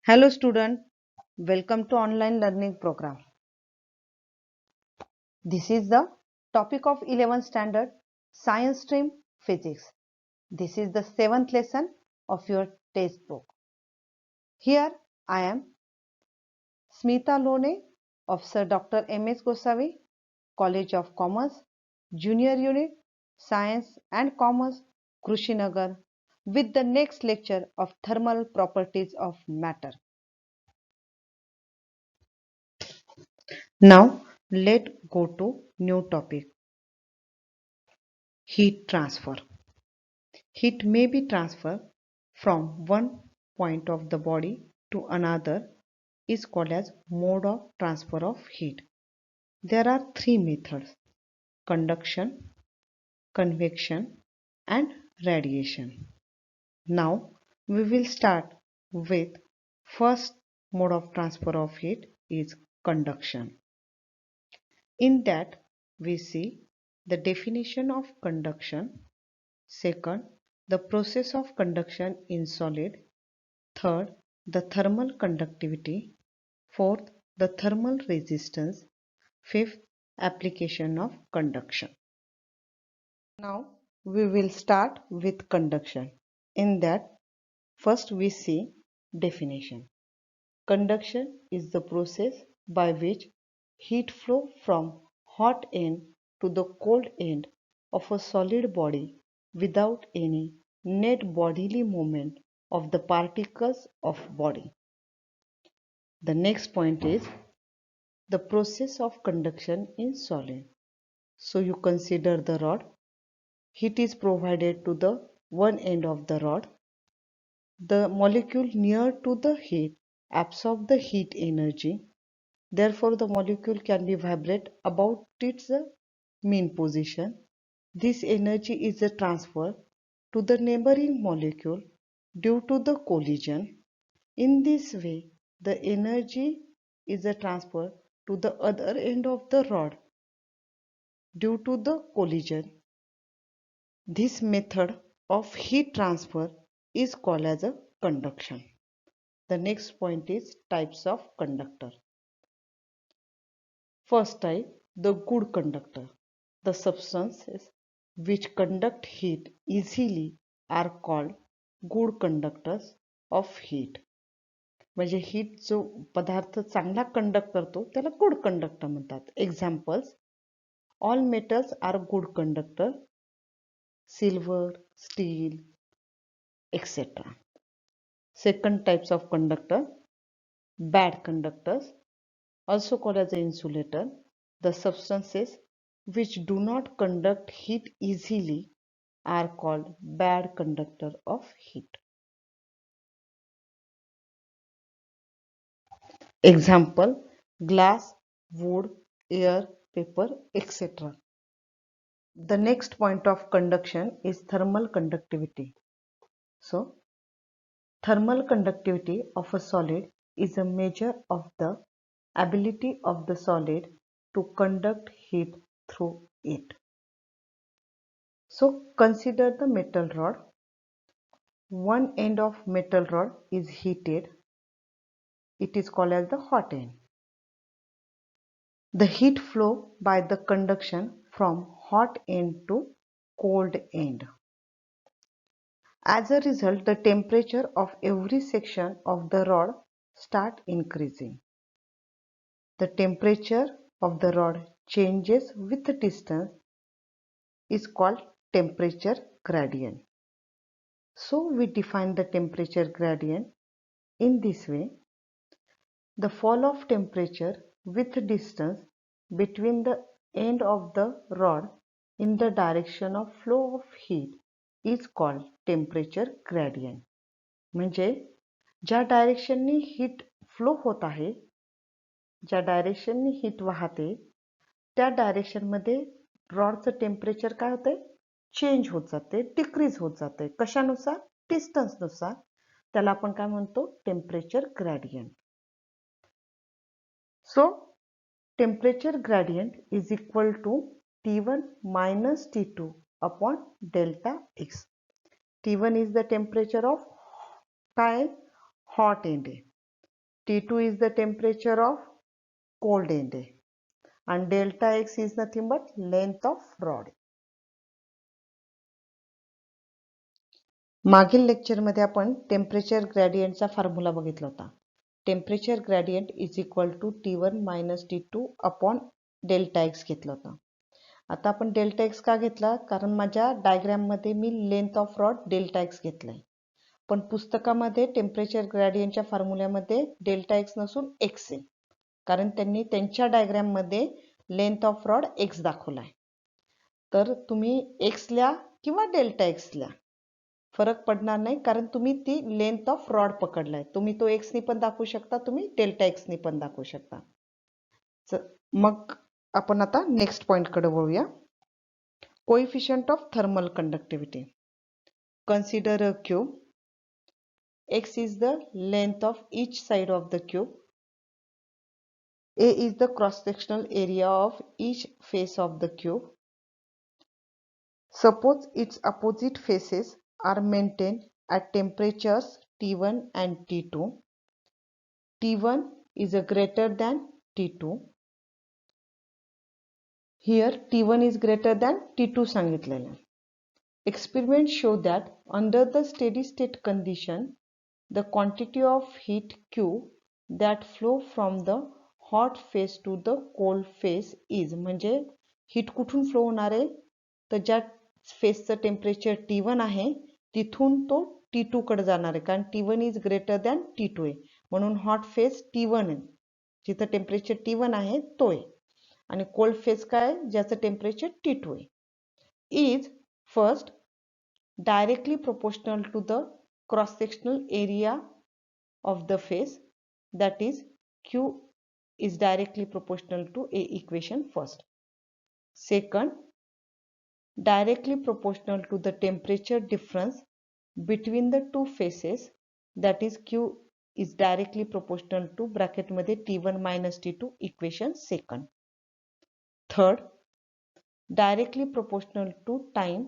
Hello student, welcome to online learning program. This is the topic of 11th standard science stream physics. This is the 7th lesson of your textbook. Here I am Smita Lone of Sir Dr. M.S. Gosavi, College of Commerce, Junior Unit, Science and Commerce, Krushinagar with the next lecture of thermal properties of matter. Now let's go to new topic. Heat transfer. Heat may be transferred from one point of the body to another is called as mode of transfer of heat. There are three methods: conduction, convection and radiation. Now we will start with first mode of transfer of heat is conduction. In that we see the definition of conduction. Second, the process of conduction in solid. Third, the thermal conductivity. Fourth, the thermal resistance. Fifth, application of conduction. Now we will start with conduction. In that, first we see definition. Conduction is the process by which heat flow from hot end to the cold end of a solid body without any net bodily movement of the particles of body. The next point is the process of conduction in solid. So you consider the rod. Heat is provided to the one end of the rod. The molecule near to the heat absorb the heat energy. Therefore, the molecule can be vibrate about its mean position. This energy is transferred to the neighboring molecule due to the collision. In this way, the energy is transferred to the other end of the rod due to the collision. This method of heat transfer is called as a conduction. The next point is types of conductor. First type, the good conductor. The substances which conduct heat easily are called good conductors of heat. म्हणजे heat जो पदार्थ चांगला conduct करतो त्याला good conductor म्हणतात. Examples: all metals are good conductor, silver, steel, etc. Second types of conductor, bad conductors, also called as insulator. The substances which do not conduct heat easily are called bad conductor of heat. Example: glass, wood, air, paper, etc. The next point of conduction is thermal conductivity. So, thermal conductivity of a solid is a measure of the ability of the solid to conduct heat through it. So, consider the metal rod. One end of metal rod is heated. It is called as the hot end. The heat flow by the conduction from hot end to cold end. As a result, the temperature of every section of the rod start increasing. The temperature of the rod changes with the distance is called temperature gradient. So we define the temperature gradient in this way. The fall of temperature with distance between the end of the rod in the direction of flow of heat is called temperature gradient. म्हणजे ज्या डायरेक्शननी heat flow होत आहे, ज्या डायरेक्शननी heat वाहते त्या डायरेक्शनमध्ये रॉडचं temperature काय होते, change होत जाते, डिक्रीज होत जाते. कशानुसार? डिस्टन्सनुसार. त्याला आपण काय म्हणतो? Temperature gradient. So, temperature gradient is equal to T1 minus T2 upon delta X. T1 is the temperature of hot end. T2 is the temperature of cold end and delta X is nothing but length of rod. मागील लेक्चरमध्ये आपण temperature ग्रेडियंटचा formula बघितला होता. Temperature gradient is equal to T1 minus T2 upon delta X घेतला होता. आता आपण delta x का घेतला? कारण माझ्या डायग्राममध्ये मी length of rod delta X घेतलाय. पण पुस्तकामध्ये टेम्परेचर ग्रेडियंटच्या फॉर्म्युल्यामध्ये डेल्टा एक्स नसून एक्स आहे. कारण त्यांनी त्यांच्या डायग्राममध्ये लेंथ ऑफ रॉड एक्स दाखवलाय. तर तुम्ही एक्स लिहा किंवा डेल्टा एक्स लिहा, फरक पडणार नाही, कारण तुम्ही ती लेंथ ऑफ रॉड पकडलाय. तुम्ही तो एक्स नी पण दाखवू शकता, तुम्ही डेल्टा एक्स नी पण दाखवू शकता. मग आपण आता नेक्स्ट पॉइंट कडे वळूया. Coefficient of thermal conductivity. Consider a cube. X is the length of each side of the cube. A is the cross-sectional area of each face of the cube. Suppose its opposite faces are maintained at temperatures T1 and T2. T1 is greater than T2. Here T1 is greater than T2 सांगितलेलं. Experiments show that under the steady state condition, the quantity of heat Q that flow from the hot phase to the cold phase is, म्हणजे heat कुठून flow होणार आहे? तर ज्या फेसचं temperature T1 आहे तिथून तो T2 कडे जाणार आहे, कारण T1 is greater than T2 आहे. म्हणून हॉट फेज T1 आहे, जिथं टेम्परेचर T1 आहे तो आहे. आणि कोल्ड फेज काय? ज्याचं टेम्परेचर T2 आहे. Is first directly proportional to the cross-sectional area of the face, that is Q is directly proportional to A equation first. Second, directly proportional to the temperature difference between the two faces, that is Q is directly proportional to bracket मध्ये T1 minus T2 equation second. Third, directly proportional to time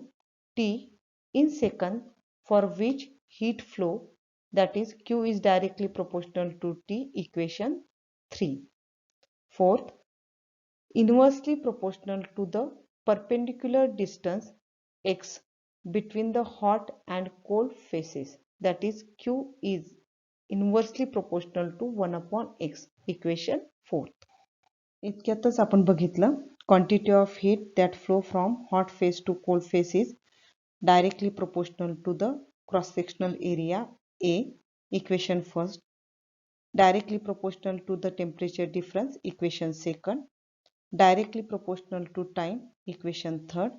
T in second for which heat flow, that is Q is directly proportional to T equation 3. Fourth, inversely proportional to the perpendicular distance x between the hot and cold faces, that is Q is inversely proportional to 1 upon x equation 4. इतक्यातच आपण बघितलं quantity of heat that flow from hot phase to cold phase is directly proportional to the cross-sectional area A equation first, directly proportional to the temperature difference equation second, directly proportional to time equation third,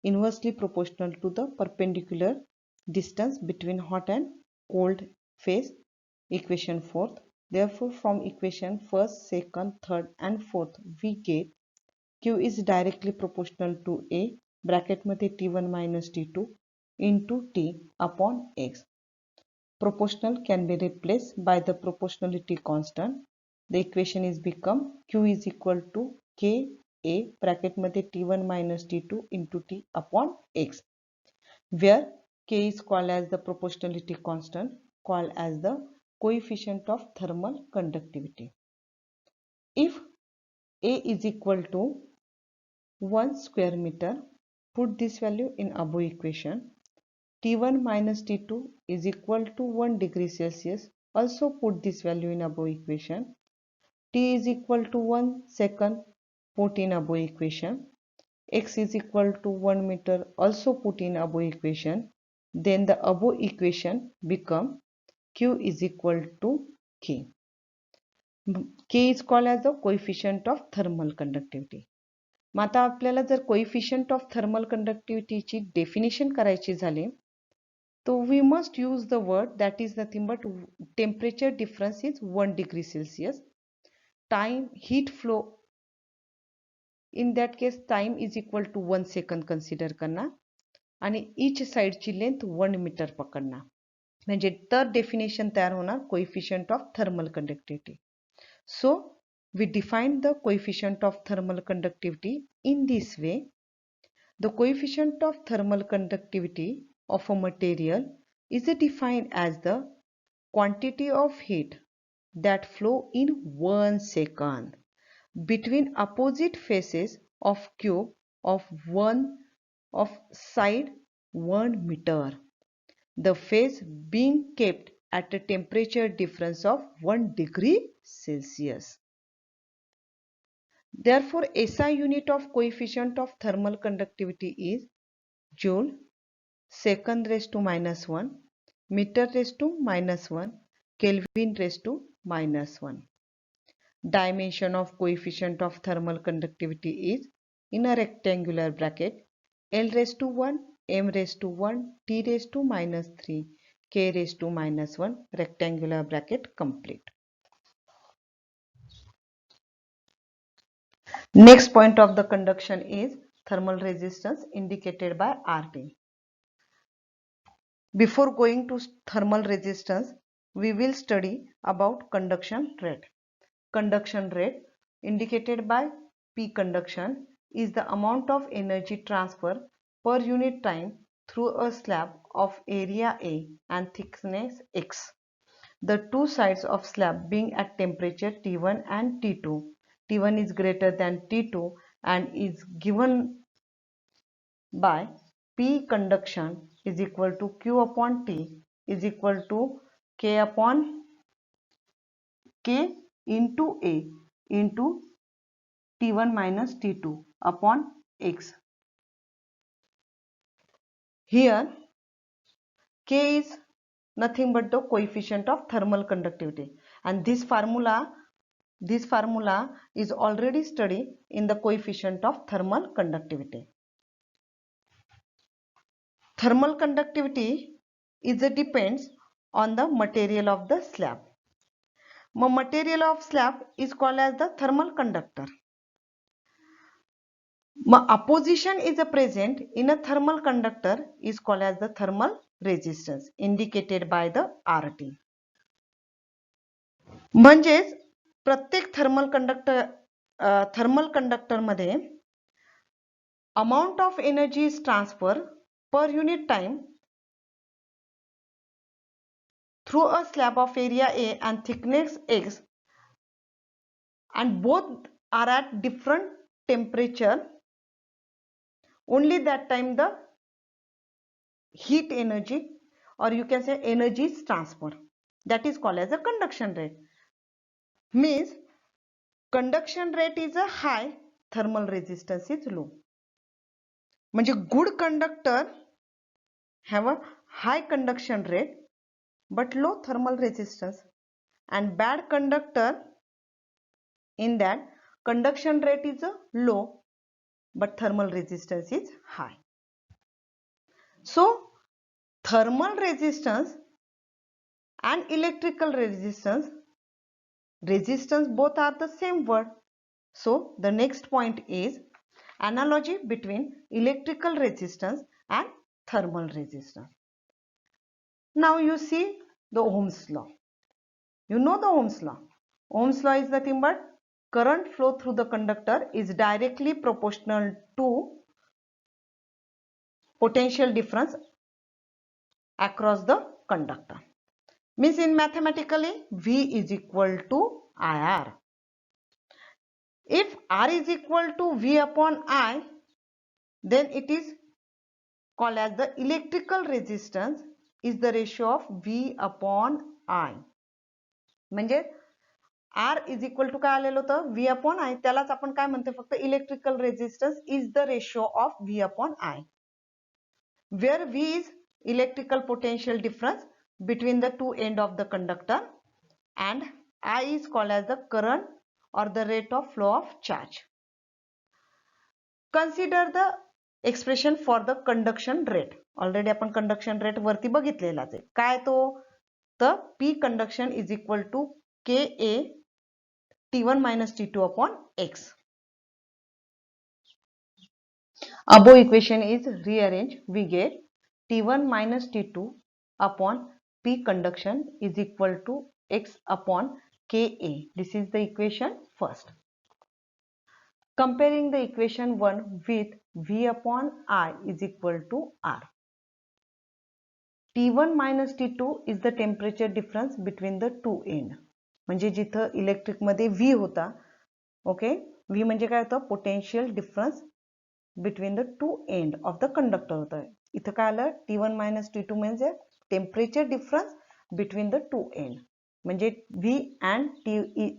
inversely proportional to the perpendicular distance between hot and cold phase equation fourth. Therefore from equation first, second, third and fourth we get Q is directly proportional to A bracket मध्ये T1 minus T2 into T upon X. Proportional can be replaced by the proportionality constant. The equation is become Q is equal to K A bracket मध्ये T1 minus T2 into T upon X, where K is called as the proportionality constant, called as the coefficient of thermal conductivity. If A is equal to 1 square meter, put this value in above equation. T1 minus T2 is equal to 1 degree Celsius. Also put this value in above equation. T is equal to 1 second. Put in above equation. X is equal to 1 meter. Also put in above equation. Then the above equation become Q is equal to K. K is called as the coefficient of thermal conductivity. मग आता आपल्याला जर coefficient of thermal कंडक्टिव्हिटीची definition करायची झाली तो we must use the word that is nothing but temperature difference is 1 degree Celsius. Time heat flow in that case time is equal to 1 second consider करणार आणि each साइडची length 1 metre पकडणार, म्हणजे तर डेफिनेशन तयार होणार coefficient of thermal conductivity. So we define the coefficient of thermal conductivity in this way. The coefficient of thermal conductivity of a material is defined as the quantity of heat that flow in 1 second between opposite faces of cube of side 1 meter. The phase being kept at a temperature difference of 1 degree Celsius. Therefore, SI unit of coefficient of thermal conductivity is Joule, second raised to minus 1, meter raised to minus 1, Kelvin raised to minus 1. Dimension of coefficient of thermal conductivity is in a rectangular bracket L raised to 1, M raised to 1, T raised to minus 3, K raised to minus 1, rectangular bracket complete. Next point of the conduction is thermal resistance indicated by RT. Before going to thermal resistance, we will study about conduction rate. Conduction rate indicated by P conduction is the amount of energy transfer per unit time through a slab of area A and thickness X. The two sides of slab being at temperature T1 and T2. T1 is greater than T2 and is given by P conduction is equal to Q upon T is equal to K upon K into A into T1 minus T2 upon X. Here K is nothing but the coefficient of thermal conductivity, and this formula is already studied in the coefficient of thermal conductivity. Thermal conductivity depends on the material of the slab. The material of slab is called as the thermal conductor. Opposition is present in a thermal conductor is called as the thermal resistance indicated by the RT. म्हणजेच प्रत्येक thermal conductor मध्ये amount of energy is transfer per unit time through a slab of area A and thickness X, and both are at different temperature. Only that time the heat energy, or you can say energy, is transferred. That is called as a conduction rate. Means conduction rate is a high, thermal resistance is low. म्हणजे good conductor have a high conduction rate but low thermal resistance, and bad conductor in that conduction rate is low but thermal resistance is high. So thermal resistance and electrical resistance both are the same word. So the next point is analogy between electrical resistance and thermal resistance. Now you see the Ohm's law. You know the Ohm's law. Ohm's law is nothing but current flow through the conductor is directly proportional to potential difference across the conductor. Means in mathematically V is equal to IR. If R is equal to V upon I, then it is called as the electrical resistance is the ratio of V upon I. म्हणजे R is equal to काय आलेलं होतं V upon I, त्यालाच आपण काय म्हणतो फक्त electrical resistance is the ratio of V upon I, where V is electrical potential difference between the two ends of the conductor and I is called as the current or the rate of flow of charge. Consider the expression for the conduction rate. Already आपण conduction rate वरती बघितलेलाच आहे. काय तो? तर P conduction is equal to KA T1 minus T2 upon X. Above equation is rearranged. We get T1 minus T2 upon P conduction is equal to X upon KA. This is the equation first. Comparing the equation 1 with V upon I is equal to R. T1 minus T2 is the temperature difference between the two ends. म्हणजे जिथं इलेक्ट्रिकमध्ये V होता, okay, V म्हणजे काय होतं, potential difference between the two end of the conductor होतं. इथं काय आलं, T1 मायनस T2 म्हणजे temperature difference between the two end, म्हणजे V and T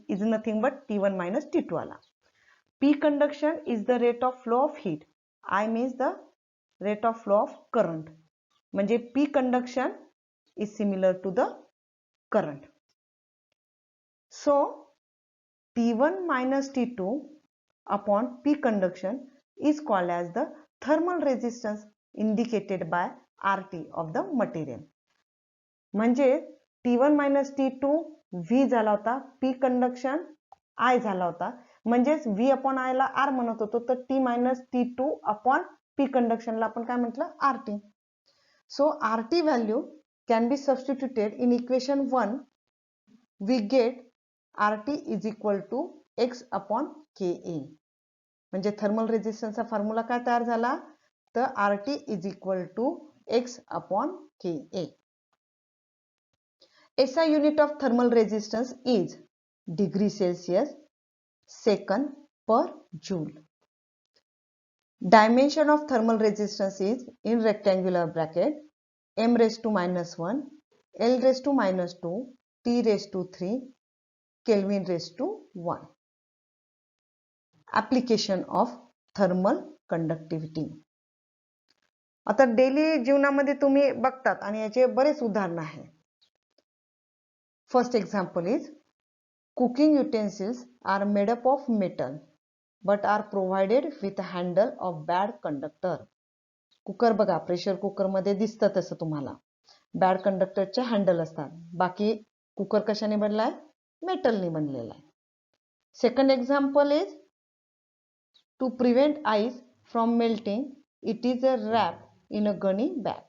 is nothing but T1 minus T2 आला. P conduction is the rate of flow of heat. I means the rate of flow of current. म्हणजे P conduction is similar to the current. So T1 minus T2 upon P conduction is called as the thermal resistance indicated by RT of the material. म्हणजे T1 minus T2 V झाला होता, P conduction I झाला होता, म्हणजेच V upon I ला R म्हणत होतो, तर T मायनस T2 अपॉन P कंडक्शनला आपण काय म्हटलं, RT. So RT value can be substituted in equation 1. We get RT is equal to X upon KA. म्हणजे थर्मल रेजिस्टन्सचा फॉर्म्युला काय तयार झाला, तर RT is equal to X upon KA. SI unit of thermal resistance is degree Celsius second per joule. Dimension of thermal resistance is in rectangular bracket m raised to minus 1, L raised to minus 2, T raised to 3, Kelvin raised to 1. Application of thermal conductivity. आता daily जीवनामध्ये तुम्ही बघतात आणि याचे बरेच उदाहरण आहे. First example is cooking utensils are made up of metal but are provided with a handle of bad conductor. Cooker बघा, प्रेशर कुकर मध्ये दिसतं तसं तुम्हाला बॅड कंडक्टरचे हँडल असतात, बाकी कुकर कशाने बनलाय, मेटलने बनलेला आहे. Second example is to prevent ice from melting it is a wrap in a gunny bag.